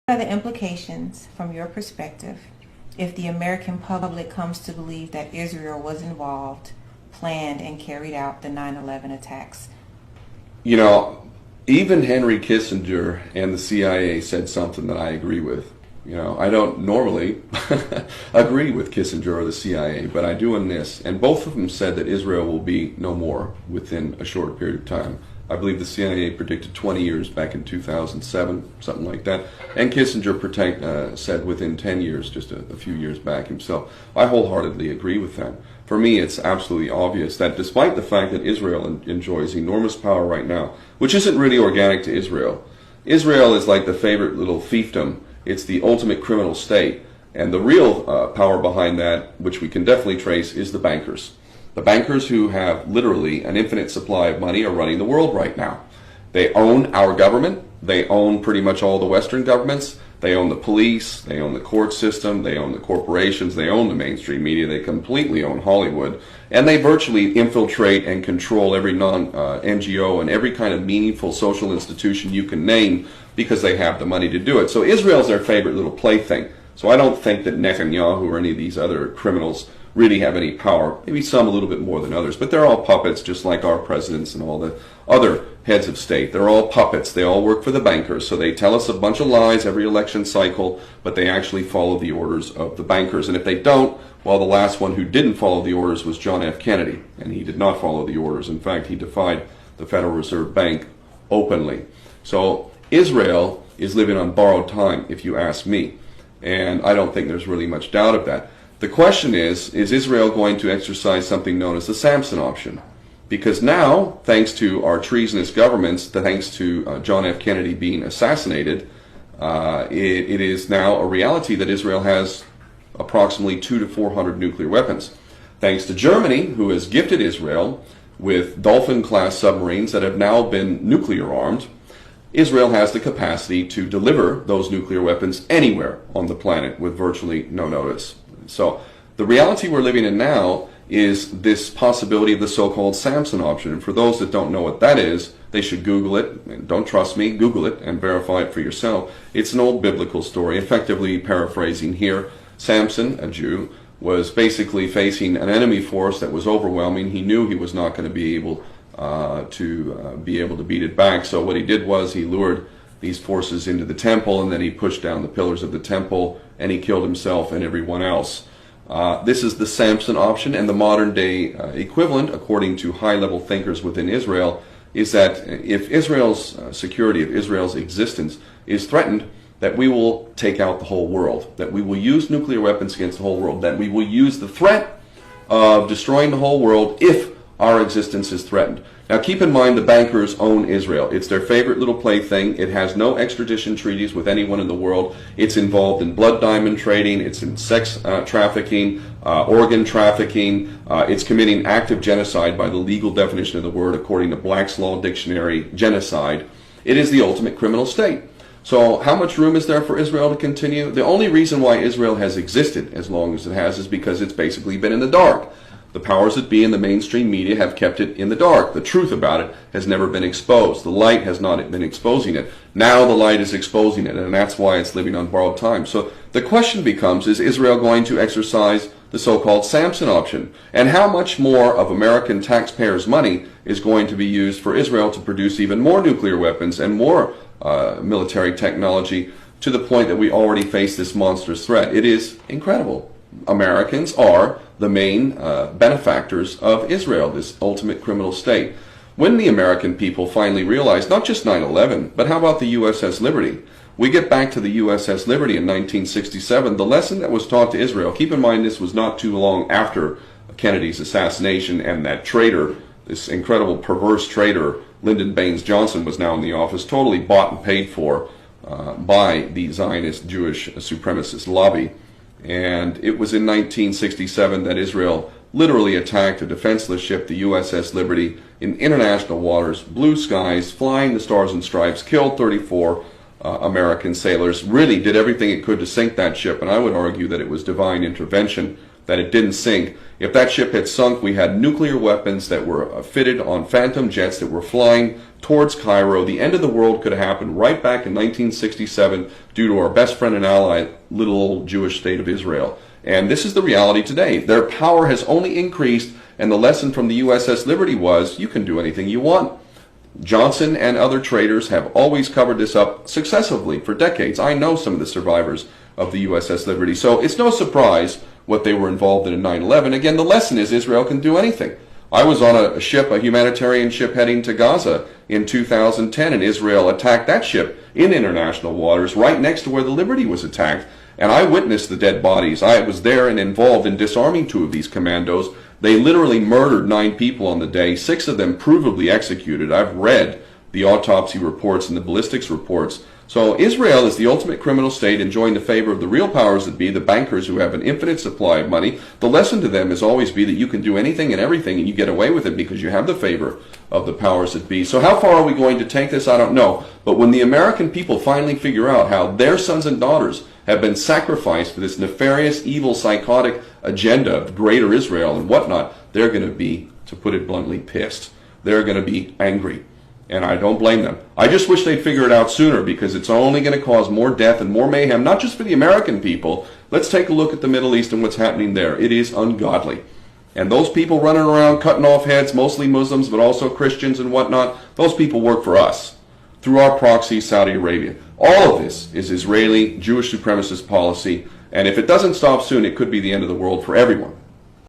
are the implications, from your perspective, if the American public comes to believe that Israel was involved, planned, and carried out the 9/11 attacks? You know, even Henry Kissinger and the CIA said something that I agree with. You know, I don't normally agree with Kissinger or the CIA, but I do in this. And both of them said that Israel will be no more within a short period of time. I believe the CIA predicted 20 years back in 2007, something like that. And Kissinger said within 10 years, just a few years back himself. I wholeheartedly agree with that. For me, it's absolutely obvious that despite the fact that Israel enjoys enormous power right now, which isn't really organic to Israel, Israel is like the favorite little fiefdom. It's the ultimate criminal state. And the real power behind that, which we can definitely trace, is the bankers. The bankers who have literally an infinite supply of money are running the world right now. They own our government. They own pretty much all the Western governments. They own the police. They own the court system. They own the corporations. They own the mainstream media. They completely own Hollywood. And they virtually infiltrate and control every non-NGO and every kind of meaningful social institution you can name because they have the money to do it. So Israel's their favorite little plaything. So I don't think that Netanyahu or any of these other criminals really have any power. Maybe some a little bit more than others, but they're all puppets, just like our presidents and all the other heads of state. They're all puppets. They all work for the bankers. So they tell us a bunch of lies every election cycle, but they actually follow the orders of the bankers. And if they don't, well, the last one who didn't follow the orders was John F. Kennedy, and he did not follow the orders. In fact, he defied the Federal Reserve Bank openly. So Israel is living on borrowed time, if you ask me. And I don't think there's really much doubt of that. The question is Israel going to exercise something known as the Samson option? Because now, thanks to our treasonous governments, thanks to John F. Kennedy being assassinated, it is now a reality that Israel has approximately 200 to 400 nuclear weapons. Thanks to Germany, who has gifted Israel with Dolphin-class submarines that have now been nuclear armed, Israel has the capacity to deliver those nuclear weapons anywhere on the planet with virtually no notice. So the reality we're living in now is this possibility of the so-called Samson option. And for those that don't know what that is, they should Google it. And don't trust me, Google it and verify it for yourself. It's an old biblical story, effectively paraphrasing here. Samson, a Jew, was basically facing an enemy force that was overwhelming. He knew he was not going to be able to beat it back. So what he did was he lured these forces into the temple, and then he pushed down the pillars of the temple, and he killed himself and everyone else. This is the Samson option, and the modern day equivalent, according to high-level thinkers within Israel, is that if Israel's security, if Israel's existence is threatened, that we will take out the whole world, that we will use nuclear weapons against the whole world, that we will use the threat of destroying the whole world if our existence is threatened. Now keep in mind the bankers own Israel. It's their favorite little plaything. It has no extradition treaties with anyone in the world. It's involved in blood diamond trading. It's in sex trafficking, organ trafficking. It's committing active genocide by the legal definition of the word according to Black's Law Dictionary, genocide. It is the ultimate criminal state. So how much room is there for Israel to continue? The only reason why Israel has existed as long as it has is because it's basically been in the dark. The powers that be in the mainstream media have kept it in the dark. The truth about it has never been exposed. The light has not been exposing it. Now the light is exposing it, and that's why it's living on borrowed time. So the question becomes, is Israel going to exercise the so-called Samson option? And how much more of American taxpayers' money is going to be used for Israel to produce even more nuclear weapons and more military technology to the point that we already face this monstrous threat? It is incredible. Americans are the main benefactors of Israel, this ultimate criminal state. When the American people finally realized, not just 9/11, but how about the USS Liberty? We get back to the USS Liberty in 1967. The lesson that was taught to Israel, keep in mind this was not too long after Kennedy's assassination, and that traitor, this incredible perverse traitor, Lyndon Baines Johnson, was now in the office, totally bought and paid for by the Zionist Jewish supremacist lobby. And it was in 1967 that Israel literally attacked a defenseless ship, the USS Liberty, in international waters, blue skies, flying the stars and stripes, killed 34 American sailors, really did everything it could to sink that ship. And I would argue that it was divine intervention that it didn't sink. If that ship had sunk, we had nuclear weapons that were fitted on Phantom jets that were flying towards Cairo. The end of the world could have happened right back in 1967 due to our best friend and ally, little old Jewish state of Israel. And this is the reality today. Their power has only increased, and the lesson from the USS Liberty was, you can do anything you want. Johnson and other traders have always covered this up successively for decades. I know some of the survivors of the USS Liberty. So it's no surprise what they were involved in 9/11. Again, the lesson is Israel can do anything. I was on a ship, a humanitarian ship heading to Gaza in 2010, and Israel attacked that ship in international waters right next to where the Liberty was attacked. And I witnessed the dead bodies. I was there and involved in disarming 2 of these commandos. They literally murdered 9 people on the day, 6 of them provably executed. I've read the autopsy reports and the ballistics reports. So Israel is the ultimate criminal state, enjoying the favor of the real powers that be, the bankers who have an infinite supply of money. The lesson to them is always be that you can do anything and everything, and you get away with it because you have the favor of the powers that be. So how far are we going to take this? I don't know. But when the American people finally figure out how their sons and daughters have been sacrificed for this nefarious, evil, psychotic agenda of greater Israel and whatnot, they're going to be, to put it bluntly, pissed. They're going to be angry. And I don't blame them. I just wish they'd figure it out sooner, because it's only going to cause more death and more mayhem, not just for the American people. Let's take a look at the Middle East and what's happening there. It is ungodly. And those people running around cutting off heads, mostly Muslims, but also Christians and whatnot, those people work for us through our proxy, Saudi Arabia. All of this is Israeli Jewish supremacist policy. And if it doesn't stop soon, it could be the end of the world for everyone.